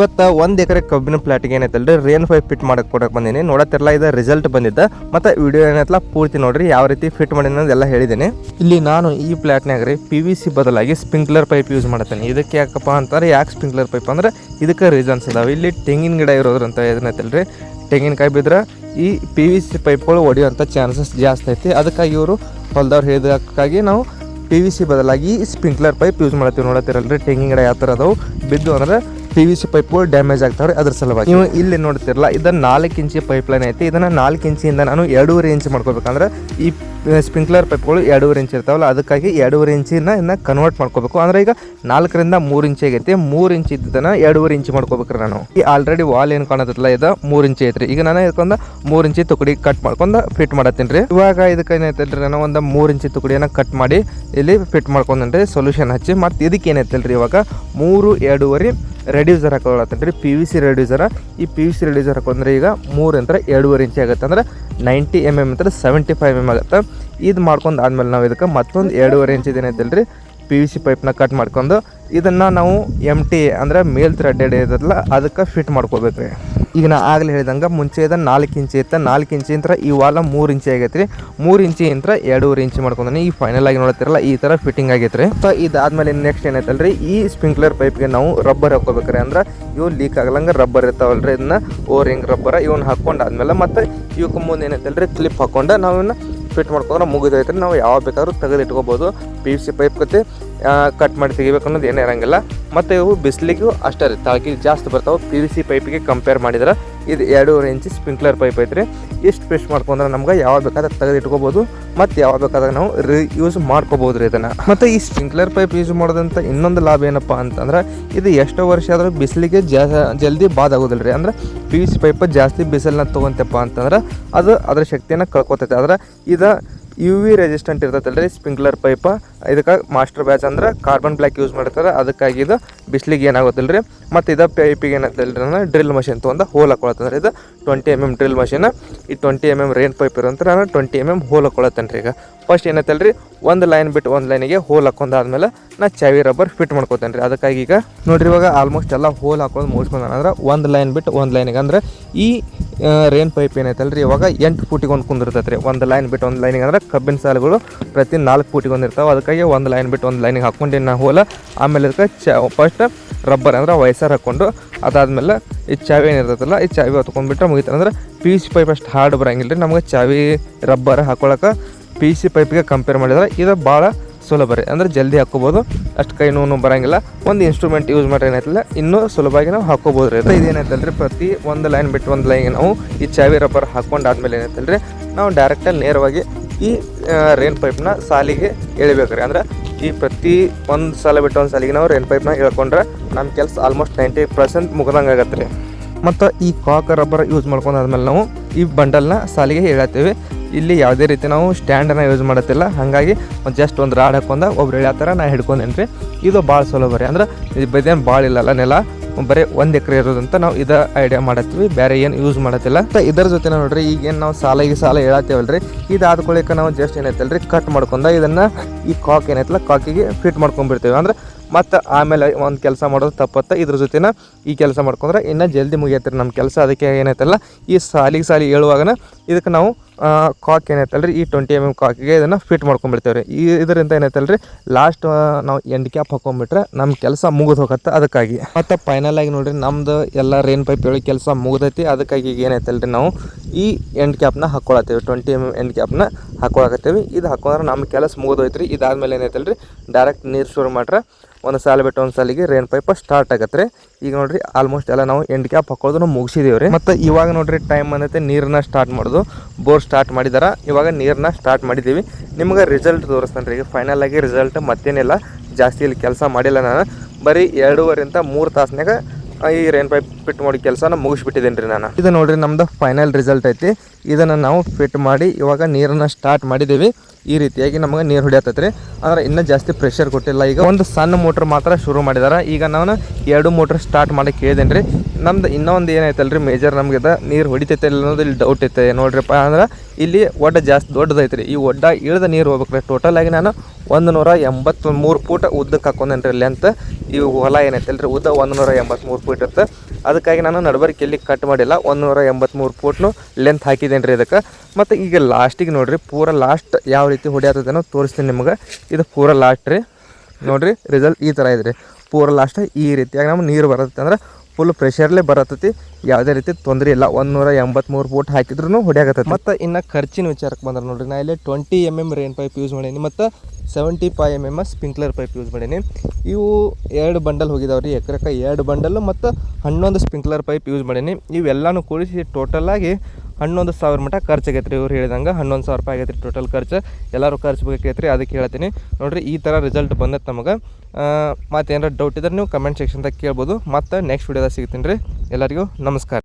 ಇವತ್ತು 1 ಎಕರೆ ಕಬ್ಬಿನ ಪ್ಲಾಟ್ಗೆ ಏನೈತಲ್ರಿ rain pipe fit ಮಾಡಕ್ಕೆ ಕೊಡಕ್ಕೆ ಬಂದೀನಿ. ನೋಡತ್ತಿರಲ್ಲ ಇದು ರಿಸಲ್ಟ್ ಬಂದಿದ್ದ ಮತ್ತು ವಿಡಿಯೋ ಏನೈತಲ್ಲ ಪೂರ್ತಿ ನೋಡ್ರಿ ಯಾವ ರೀತಿ ಫಿಟ್ ಮಾಡಿ ಅನ್ನೋದೆಲ್ಲ ಹೇಳಿದ್ದೇನೆ. ಇಲ್ಲಿ ನಾನು ಈ ಪ್ಲಾಟ್ನಾಗ ರೀ PVC ಬದಲಾಗಿ ಸ್ಪ್ರಿಂಕ್ಲರ್ ಪೈಪ್ ಯೂಸ್ ಮಾಡ್ತೇನೆ. ಇದಕ್ಕೆ ಯಾಕಪ್ಪ ಅಂತಾರೆ, ಯಾಕೆ ಸ್ಪ್ರಿಂಕ್ಲರ್ ಪೈಪ್ ಅಂದ್ರೆ ಇದಕ್ಕೆ ರೀಸನ್ಸ್ ಇದಾವೆ. ಇಲ್ಲಿ ತೆಂಗಿನ ಗಿಡ ಇರೋದ್ರಂತ ಏನೈತಲ್ರಿ, ತೆಂಗಿನಕಾಯಿ ಬಿದ್ರೆ ಈ PVC ಪೈಪ್ಗಳು ಹೊಡೆಯುವಂಥ ಚಾನ್ಸಸ್ ಜಾಸ್ತಿ ಐತಿ. ಅದಕ್ಕಾಗಿ ಇವರು ಹೊಲದವ್ರು ಹೇಳಿದಕ್ಕಾಗಿ ನಾವು PVC ಬದಲಾಗಿ ಸ್ಪ್ರಿಂಕ್ಲರ್ ಪೈಪ್ ಯೂಸ್ ಮಾಡ್ತೀವಿ. ನೋಡತ್ತಿರಲ್ರಿ ತೆಂಗಿನ ಗಿಡ ಯಾವ ಥರ ಅದಾವು, ಬಿದ್ದು ಅಂದ್ರೆ PVC ಪೈಪ್ಗಳು ಡ್ಯಾಮೇಜ್ ಆಗ್ತಾವ್ರಿ. ಅದ್ರ ಸಲುವಾಗಿ ನೀವು ಇಲ್ಲಿ ನೋಡ್ತಿರಲ್ಲ, ಇದನ್ನ 4 ಇಂಚಿ ಪೈಪ್ ಲೈನ್ ಐತಿ. ಇದನ್ನ 4 ಇಂಚಿಯಿಂದ ನಾನು 2.5 ಇಂಚ್ ಮಾಡ್ಕೋಬೇಕಂದ್ರೆ ಈ ಸ್ಪ್ರಿಂಕ್ಲರ್ ಪೈಪ್ಗಳು 2.5 ಇಂಚ್ ಇರ್ತಾವಲ್ಲ, ಅದಕ್ಕಾಗಿ 2.5 ಇಂಚಿನ ಇನ್ನು ಕನ್ವರ್ಟ್ ಮಾಡ್ಕೋಬೇಕು. ಅಂದ್ರೆ ಈಗ 4ರಿಂದ 3 ಇಂಚ್ ಆಗೈತಿ. 3 ಇಂಚ್ ಇದ್ದನ್ನ 2.5 ಇಂಚ್ ಮಾಡ್ಕೋಬೇಕ್ರಿ ನಾನು. ಈ ಆಲ್ರೆಡಿ ವಾಲ್ ಏನು ಕಾಣತ್ತಲ್ಲ ಇದು 3 ಇಂಚ್ ಐತ್ರಿ. ಈಗ ನಾನು ಇದಕ್ಕೊಂದು 3 ಇಂಚಿ ತುಕಡಿ ಕಟ್ ಮಾಡ್ಕೊಂಡು ಫಿಟ್ ಮಾಡತ್ತೀನಿ ರೀ. ಇವಾಗ ಇದಕ್ಕೆ ಏನೈತಲ್ರಿ, ನಾನು ಒಂದು 3 ಇಂಚಿ ತುಕಡಿಯನ್ನು ಕಟ್ ಮಾಡಿ ಇಲ್ಲಿ ಫಿಟ್ ಮಾಡ್ಕೊಂಡ್ರಿ ಸೊಲ್ಯೂಷನ್ ಹಚ್ಚಿ. ಮತ್ತು ಇದಕ್ಕೆ ಏನೈತಲ್ರಿ, ಇವಾಗ 3-2.5 ರೆಡ್ಯೂಸರ್ ಹಾಕೊಳ್ಳತ್ತೇನೆ ರೀ, PVC ರೆಡ್ಯೂಸರ್. ಈ PVC ರೆಡ್ಯೂಸರ್ ಹಾಕೊಂಡ್ರೆ ಈಗ 3 ಅಂತ 2.5 ಇಂಚ್ ಆಗುತ್ತೆ. ಅಂದ್ರೆ 90 mm ಅಂತ 75 mm ಆಗುತ್ತೆ. ಇದು ಮಾಡ್ಕೊಂಡು ಆದ್ಮೇಲೆ ನಾವು ಇದಕ್ಕೆ ಮತ್ತೊಂದು 2.5 ಇಂಚ್ ಏನೈತಲ್ರಿ PVC ಪೈಪ್ನ ಕಟ್ ಮಾಡ್ಕೊಂಡು ಇದನ್ನು ನಾವು MT ಅಂದರೆ ಮೇಲ್ ಥ್ರೆಡೆಡ್ ಇರೋದಲ್ಲ ಅದಕ್ಕೆ ಫಿಟ್ ಮಾಡ್ಕೋಬೇಕು ರೀ. ಈಗ ನಾ ಆಗಲೇ ಹೇಳಿದಂಗೆ ಮುಂಚೆ ಇದನ್ನು 4 ಇಂಚ್ ಇತ್ತು. 4 ಇಂಚಿಂತ ಈ ವಾಲ 3 ಇಂಚ್ ಆಗೈತೆ ರೀ. 3 ಇಂಚಿಂತ 2.5 ಇಂಚ್ ಮಾಡ್ಕೊಂಡಿ ಈ ಫೈನಲ್ ಆಗಿ ನೋಡ್ತಿರಲ್ಲ ಈ ಥರ ಫಿಟ್ಟಿಂಗ್ ಆಗೈತೆ ರೀ. ಸೊ ಇದಾದ್ಮೇಲೆ ನೆಕ್ಸ್ಟ್ ಏನೈತಲ್ರಿ, ಈ ಸ್ಪ್ರಿಂಕ್ಲರ್ ಪೈಪ್ಗೆ ನಾವು ರಬ್ಬರ್ ಹಾಕೋಬೇಕ್ರಿ. ಅಂದ್ರೆ ಇವು ಲೀಕ್ ಆಗಲಂಗೆ ರಬ್ಬರ್ ಇರ್ತಾವಲ್ರಿ, ಇದನ್ನ ಓರಿಂಗ್ ರಬ್ಬರ್ ಇವನ್ನ ಹಾಕೊಂಡಾದ್ಮೇಲೆ ಮತ್ತೆ ಇವಕ್ಕೆ ಮುಂದೆ ಏನೈತಲ್ರಿ ಕ್ಲಿಪ್ ಹಾಕೊಂಡು ನಾವು ಇವನ್ನ ಫಿಟ್ ಮಾಡ್ಕೊಂಡ್ರೆ ಮುಗಿದೈತ್ರಿ. ನಾವು ಯಾವಾಗ ಬೇಕಾದ್ರೂ ತೆಗೆದು ಇಟ್ಕೋಬೋದು. PVC ಪೈಪ್ ಕತೆ ಕಟ್ ಮಾಡಿ ತೆಗಿಬೇಕು ಅನ್ನೋದು ಏನೇ ಇರೋಂಗಿಲ್ಲ. ಮತ್ತು ಇವು ಬಿಸಿಲಿಗೂ ಅಷ್ಟೇ ರೀ, ತಾಳ್ಕಿ ಜಾಸ್ತಿ ಬರ್ತಾವೆ. PVC ಪೈಪಿಗೆ ಕಂಪೇರ್ ಮಾಡಿದ್ರೆ ಇದು 2.5 ಇಂಚ್ ಸ್ಪ್ರಿಂಕ್ಲರ್ ಪೈಪ್ ಐತ್ರಿ. ಇಷ್ಟು ಫಿಟ್ ಮಾಡ್ಕೊಂಡ್ರೆ ನಮ್ಗೆ ಯಾವಾಗ ಬೇಕಾದ್ರೆ ತೆಗೆದು ಇಟ್ಕೋಬೋದು ಮತ್ತು ಯಾವಾಗ ಬೇಕಾದಾಗ ನಾವು ಯೂಸ್ ಮಾಡ್ಕೋಬೋದು ರೀ ಇದನ್ನು. ಮತ್ತು ಈ ಸ್ಪ್ರಿಂಕ್ಲರ್ ಪೈಪ್ ಯೂಸ್ ಮಾಡೋದಂತ ಇನ್ನೊಂದು ಲಾಭ ಏನಪ್ಪ ಅಂತಂದ್ರೆ, ಇದು ಎಷ್ಟೋ ವರ್ಷ ಆದರೂ ಬಿಸಿಲಿಗೆ ಜಲ್ದಿ ಬಾದ್ ಆಗೋದಿಲ್ಲ ರೀ. ಅಂದ್ರೆ PVC ಪೈಪ್ ಜಾಸ್ತಿ ಬಿಸಿಲನ್ನ ತೊಗೊಂತಪ್ಪ ಅಂತಂದ್ರೆ ಅದು ಅದರ ಶಕ್ತಿಯನ್ನು ಕಳ್ಕೊತೈತೆ. ಆದ್ರೆ ಇದು UV ರೆಸಿಸ್ಟೆಂಟ್ ಇರ್ತೈತಲ್ರಿ ಸ್ಪ್ರಿಂಕ್ಲರ್ ಪೈಪ. ಇದಕ್ಕೆ ಮಾಸ್ಟರ್ ಬ್ಯಾಚ್ ಅಂದ್ರೆ ಕಾರ್ಬನ್ ಬ್ಲ್ಯಾಕ್ ಯೂಸ್ ಮಾಡ್ತಾರೆ. ಅದಕ್ಕಾಗಿ ಇದು ಬಿಸಿಲಿಗೆ ಏನಾಗೋದಿಲ್ಲ ರೀ. ಮತ್ತು ಇದು ಪೈಪಿಗೆ ಏನಾಗ್ತಲ್ರಿ ನಾನು ಡ್ರಿಲ್ ಮಷಿನ್ ತೊಗೊಂಡು ಹೋಲ್ ಹಾಕೊಳತ್ತಂದ್ರೆ ಇದು 20 mm ಡ್ರಿಲ್ ಮಷಿನ್. ಈ 20 mm ರೇನ್ ಪೈಪ್ ಇರೋಂತ ನಾನು 20 mm ಹೋಲ್ ಹಾಕೊಳತ್ತೇನೆ ರೀ. ಈಗ ಫಸ್ಟ್ ಏನೈತಲ್ರಿ, ಒಂದು ಲೈನ್ ಬಿಟ್ಟು ಒಂದು ಲೈನಿಗೆ ಹೋಲ್ ಹಾಕೊಂಡಾದ್ಮೇಲೆ ನಾ ಚಾವಿ ರಬ್ಬರ್ ಫಿಟ್ ಮಾಡ್ಕೋತೇನೆ ರೀ. ಅದಕ್ಕಾಗಿ ಈಗ ನೋಡ್ರಿ ಇವಾಗ ಆಲ್ಮೋಸ್ಟ್ ಎಲ್ಲ ಹೋಲ್ ಹಾಕೊಂಡು ಮುಗಿಸ್ಕೊಂಡ ಅಂದ್ರೆ ಒಂದು ಲೈನ್ ಬಿಟ್ಟು ಒಂದು ಲೈನಿಗೆ. ಅಂದ್ರೆ ಈ ರೇನ್ ಪೈಪ್ ಏನೈತಲ್ರಿ ಇವಾಗ 8 ಫೂಟಿಗೆ ಒಂದು ಕುಂದಿರ್ತೈತೆ ರೀ. ಒಂದು ಲೈನ್ ಬಿಟ್ಟು ಒಂದು ಲೈನಿಗೆ ಅಂದ್ರೆ ಕಬ್ಬಿನ ಸಾಲುಗಳು ಪ್ರತಿ 4 ಫೂಟಿಗೆ ಒಂದು ಇರ್ತಾವೆ. ಅದಕ್ಕಾಗಿ ಒಂದು ಲೈನ್ ಬಿಟ್ಟು ಒಂದು ಲೈನಿಗೆ ಹಾಕೊಂಡು ನಾ ಹೋಲ. ಆಮೇಲೆ ಇದಕ್ಕೆ ಫಸ್ಟ್ ರಬ್ಬರ್ ಅಂದ್ರೆ ವಯಸ್ಸಾರು ಹಾಕ್ಕೊಂಡು ಅದಾದಮೇಲೆ ಈ ಚಾವಿ ಏನಿರ್ತೈತಲ್ಲ ಈ ಚಾವಿ ಹೊತ್ಕೊಂಡ್ಬಿಟ್ರೆ ಮುಗಿತಾರೆ. ಅಂದ್ರೆ PVC ಪೈಪ್ ಅಷ್ಟು ಹಾರ್ಡ್ ಬರೋಂಗಿಲ್ಲ ರೀ. ನಮಗೆ ಚಾವಿ ರಬ್ಬರ್ ಹಾಕೊಳಕ್ಕೆ PVC ಪೈಪಿಗೆ ಕಂಪೇರ್ ಮಾಡಿದ್ರೆ ಇದು ಭಾಳ ಸುಲಭ ರೀ. ಅಂದ್ರೆ ಜಲ್ದಿ ಹಾಕೋಬೋದು, ಅಷ್ಟು ಕೈ ನೋವು ಬರೋಂಗಿಲ್ಲ. ಒಂದು ಇನ್ಸ್ಟ್ರೂಮೆಂಟ್ ಯೂಸ್ ಮಾಡಿ ಏನೈತಲ್ಲ ಇನ್ನೂ ಸುಲಭವಾಗಿ ನಾವು ಹಾಕೋಬೋದು ರೀ. ಇದೇನೈತಲ್ರಿ ಪ್ರತಿ ಒಂದು ಲೈನ್ ಬಿಟ್ಟು ಒಂದು ಲೈನ್ಗೆ ನಾವು ಈ ಚಾವಿ ರಬ್ಬರ್ ಹಾಕೊಂಡಾದ್ಮೇಲೆ ಏನೈತಲ್ರಿ ನಾವು ಡೈರೆಕ್ಟಾಗಿ ನೇರವಾಗಿ ಈ ರೇನ್ ಪೈಪ್ನ ಸಾಲಿಗೆ ಎಳಿಬೇಕು ರೀ. ಅಂದ್ರೆ ಈ ಪ್ರತಿ ಒಂದು ಸಾಲ ಬಿಟ್ಟು ಒಂದು ಸಾಲಿಗೆ ನಾವು ರೇನ್ ಪೈಪ್ನ ಎಳ್ಕೊಂಡ್ರೆ ನಮ್ಮ ಕೆಲಸ ಆಲ್ಮೋಸ್ಟ್ 90% ಮುಗ್ದಂಗೆ ಆಗತ್ತೆ ರೀ. ಮತ್ತು ಈ ಕಾಕ್ ರಬ್ಬರ್ ಯೂಸ್ ಮಾಡ್ಕೊಂಡಾದ್ಮೇಲೆ ನಾವು ಈ ಬಂಡಲ್ನ ಸಾಲಿಗೆ ಎಳತ್ತೀವಿ. ಇಲ್ಲಿ ಯಾವುದೇ ರೀತಿ ನಾವು ಸ್ಟ್ಯಾಂಡನ್ನು ಯೂಸ್ ಮಾಡತ್ತಿಲ್ಲ. ಹಾಗಾಗಿ ಜಸ್ಟ್ ಒಂದು ರಾಡ್ ಹಾಕೊಂಡ ಒಬ್ರು ಎಳ್ಯಾತರ ನಾ ಹಿಡ್ಕೊಂಡೇನಿ ರೀ. ಇದು ಭಾಳ ಸುಲಭ ರೀ. ಅಂದ್ರೆ ಇದು ಬದೇನು ಭಾಳ ಇಲ್ಲಲ್ಲ, ನೆಲ ಬರೀ 1 ಎಕರೆ ಇರೋದಂತ ನಾವು ಇದು ಐಡಿಯಾ ಮಾಡತ್ತೀವಿ, ಬೇರೆ ಏನು ಯೂಸ್ ಮಾಡತ್ತಿಲ್ಲ. ಇದರ ಜೊತೆ ನೋಡ್ರಿ ಈಗೇನು ನಾವು ಸಾಲ ಹೇಳತ್ತೇವಲ್ರಿ, ಇದಾದ ಕೊಳಿಕ ನಾವು ಜಸ್ಟ್ ಏನೈತಲ್ರಿ ಕಟ್ ಮಾಡ್ಕೊಂಡ ಇದನ್ನು ಈ ಕಾಕ್ ಏನೈತಲ್ಲ ಕಾಕಿಗೆ ಫಿಟ್ ಮಾಡ್ಕೊಂಡ್ಬಿಡ್ತೇವೆ. ಅಂದ್ರೆ ಮತ್ತು ಆಮೇಲೆ ಒಂದು ಕೆಲಸ ಮಾಡೋದು ತಪ್ಪತ್ತ. ಇದ್ರ ಜೊತೆನ ಈ ಕೆಲಸ ಮಾಡ್ಕೊಂಡ್ರೆ ಇನ್ನೂ ಜಲ್ದಿ ಮುಗಿಯತ್ರಿ ನಮ್ಮ ಕೆಲಸ. ಅದಕ್ಕೆ ಏನೈತಲ್ಲ ಈ ಸಾಲಿ ಹೇಳುವಾಗನ ಇದಕ್ಕೆ ನಾವು ಕಾಕ್ ಏನೈತಲ್ರಿ ಈ 20 mm ಕಾಕಿಗೆ ಇದನ್ನು ಫಿಟ್ ಮಾಡ್ಕೊಂಡ್ಬಿಡ್ತೇವೆ ರೀ. ಇದರಿಂದ ಏನೈತಲ್ರಿ ಲಾಸ್ಟ್ ನಾವು ಎಂಡ್ ಕ್ಯಾಪ್ ಹಾಕೊಂಡ್ಬಿಟ್ರೆ ನಮ್ಮ ಕೆಲಸ ಮುಗಿದು ಹೋಗತ್ತೆ. ಅದಕ್ಕಾಗಿ ಮತ್ತು ಫೈನಲ್ ಆಗಿ ನೋಡ್ರಿ ನಮ್ದು ಎಲ್ಲ ರೇನ್ ಪೈಪ್ ಹೇಳಿ ಕೆಲಸ ಮುಗ್ದೈತಿ. ಅದಕ್ಕಾಗಿ ಈಗ ಏನೈತಲ್ರಿ ನಾವು ಈ ಎಂಡ್ ಕ್ಯಾಪ್ನ ಹಾಕ್ಕೊಳತ್ತೇವೆ, 20 mm ಎಂಡ್ ಕ್ಯಾಪ್ನ ಹಾಕೊಳಕತ್ತೇವೆ. ಇದು ಹಾಕೊಂಡ್ರೆ ನಮ್ಮ ಕೆಲಸ ಮುಗಿದೋಯ್ತು ರೀ. ಇದಾದ್ಮೇಲೆ ಏನೈತಲ್ರಿ ಡೈರೆಕ್ಟ್ ನೀರು ಶುರು ಮಾಡ್ರೆ ಒಂದು ಸಾಲ ಬಿಟ್ಟು ಒಂದು ಸಾಲಿಗೆ ರೇನ್ ಪೈಪ್ ಸ್ಟಾರ್ಟ್ ಆಗತ್ತೆ ರೀ. ಈಗ ನೋಡ್ರಿ ಆಲ್ಮೋಸ್ಟ್ ಎಲ್ಲ ನಾವು ಎಂಡ್ ಕ್ಯಾಪ್ ಹಾಕೊಳ್ಳೋದು ಮುಗಿಸಿದೇವೆ ರೀ. ಮತ್ತು ಇವಾಗ ನೋಡ್ರಿ ಟೈಮ್ ಬಂದೈತೆ ನೀರನ್ನ ಸ್ಟಾರ್ಟ್ ಮಾಡೋದು. ಬೋರ್ ಸ್ಟಾರ್ಟ್ ಮಾಡಿದಾರ, ಇವಾಗ ನೀರನ್ನ ಸ್ಟಾರ್ಟ್ ಮಾಡಿದ್ದೀವಿ. ನಿಮ್ಗೆ ರಿಸಲ್ಟ್ ತೋರಿಸ್ತಾನೆ ರೀ. ಈಗ ಫೈನಲ್ ಆಗಿ ರಿಸಲ್ಟ್ ಮತ್ತೇನಿಲ್ಲ, ಜಾಸ್ತಿ ಇಲ್ಲಿ ಕೆಲಸ ಮಾಡಿಲ್ಲ ನಾನು. ಬರೀ 2.5-3 ತಾಸ್ನಾಗ ಈ ರೇನ್ ಪೈಪ್ ಫಿಟ್ ಮಾಡಿ ಕೆಲಸನ ಮುಗಿಸ್ಬಿಟ್ಟಿದ್ದೀನಿ ರೀ ನಾನು. ಇದು ನೋಡ್ರಿ ನಮ್ದು ಫೈನಲ್ ರಿಸಲ್ಟ್ ಐತಿ. ಇದನ್ನು ನಾವು ಫಿಟ್ ಮಾಡಿ ಇವಾಗ ನೀರನ್ನು ಸ್ಟಾರ್ಟ್ ಮಾಡಿದ್ದೀವಿ. ಈ ರೀತಿಯಾಗಿ ನಮಗೆ ನೀರು ಹೊಡಿಯತ್ತೈತೆ ರೀ. ಅಂದ್ರೆ ಇನ್ನೂ ಜಾಸ್ತಿ ಪ್ರೆಷರ್ ಕೊಟ್ಟಿಲ್ಲ. ಈಗ ಒಂದು ಸಣ್ಣ ಮೋಟ್ರ್ ಮಾತ್ರ ಶುರು ಮಾಡಿದಾರೆ. ಈಗ ನಾನು 2 ಮೋಟ್ರ್ ಸ್ಟಾರ್ಟ್ ಮಾಡಿ ಕೇಳಿದೇನೆ ರೀ. ನಮ್ದು ಇನ್ನೂ ಒಂದು ಏನೈತಲ್ರಿ ಮೇಜರ್ ನಮ್ಗೆ ನೀರು ಹೊಡಿತೈತೆ ಇಲ್ಲ ಅನ್ನೋದು ಇಲ್ಲಿ ಡೌಟ್ ಐತೆ ನೋಡ್ರಿಪ್ಪ. ಅಂದ್ರೆ ಇಲ್ಲಿ ಒಡ್ಡ ಜಾಸ್ತಿ ದೊಡ್ಡದೈತೆ ರೀ. ಈ ಒಡ್ಡ ಇಳಿದ ನೀರು ಹೋಗ್ಬೇಕು ರೀ. ಟೋಟಲ್ ಆಗಿ ನಾನು 183 ಫೂಟ್ ಉದ್ದಕ್ಕೆ ಹಾಕೊಂಡೇನ್ರಿ ಲೆಂತ್. ಈ ಹೊಲ ಏನೈತಲ್ರಿ ಉದ್ದ 183 ಫೂಟ್ ಇರುತ್ತೆ. ಅದಕ್ಕಾಗಿ ನಾನು ನಡಬರ್ಕೆಲ್ಲಿ ಕಟ್ ಮಾಡಿಲ್ಲ, 183 ಫೂಟ್ನು ಲೆಂತ್ ಹಾಕಿದ್ದೇನೆ ರೀ ಇದಕ್ಕೆ. ಮತ್ತು ಈಗ ಲಾಸ್ಟಿಗೆ ನೋಡಿರಿ ಪೂರ ಲಾಸ್ಟ್ ಯಾವ ರೀತಿ ಹೊಡಿಯತ್ತದನೋ ತೋರಿಸ್ತೀನಿ ನಿಮಗೆ. ಇದು ಪೂರ ಲಾಸ್ಟ್ ರೀ ನೋಡಿರಿ, ರಿಸಲ್ಟ್ ಈ ಥರ ಇದೆ ರೀ. ಪೂರ ಲಾಸ್ಟ್ ಈ ರೀತಿಯಾಗಿ ನಮ್ಗೆ ನೀರು ಬರುತ್ತೆ ಅಂದ್ರೆ ಫುಲ್ ಪ್ರೆಷರ್ಲೇ ಬರತ್ತೈತಿ, ಯಾವುದೇ ರೀತಿ ತೊಂದರೆ ಇಲ್ಲ. 183 ಫೂಟ್ ಹಾಕಿದ್ರೂ ಹೊಡಿಯಾಗತ್ತೈತಿ. ಮತ್ತು ಇನ್ನು ಖರ್ಚಿನ ವಿಚಾರಕ್ಕೆ ಬಂದ್ರೆ ನೋಡಿರಿ, ನಾ ಇಲ್ಲಿ 20 mm ರೇನ್ ಪೈಪ್ ಯೂಸ್ ಮಾಡೀನಿ ಮತ್ತು 75 mm ಸ್ಪ್ರಿಂಕ್ಲರ್ ಪೈಪ್ ಯೂಸ್ ಮಾಡೀನಿ. ಇವು 2 ಬಂಡಲ್ ಹೋಗಿದಾವೆ ರೀ ಎಕರೆಕ್ಕೆ, 2 ಬಂಡಲ್ಲು ಮತ್ತು 11 ಸ್ಪ್ರಿಂಕ್ಲರ್ ಪೈಪ್ ಯೂಸ್ ಮಾಡೀನಿ. ಇವೆಲ್ಲನೂ ಕೂಡಿಸಿ ಟೋಟಲಾಗಿ 11,000 ಮಟ್ಟ ಖರ್ಚಾಗೈತೆ ರೀ. ಇವ್ರು ಹೇಳಿದಂಗೆ 11,000 ರೂಪಾಯಿ ಆಗೈತೆ ರೀ ಟೋಟಲ್ ಖರ್ಚು. ಎಲ್ಲರೂ ಖರ್ಚು ಬೇಕೈತೆ ರೀ, ಅದಕ್ಕೆ ಹೇಳ್ತೀನಿ ನೋಡಿರಿ. ಈ ಥರ ರಿಸಲ್ಟ್ ಬಂದೈತೆ ನಮಗೆ. ಮತ್ತು ಏನಾರ ಡೌಟ್ ಇದ್ರೆ ನೀವು ಕಮೆಂಟ್ ಸೆಕ್ಷನ್ದಾಗ ಕೇಳ್ಬೋದು. ಮತ್ತು ನೆಕ್ಸ್ಟ್ ವೀಡಿಯೋದಾಗ ಸಿಗ್ತೀನಿ ರೀ. ಎಲ್ಲರಿಗೂ ನಮಸ್ಕಾರ.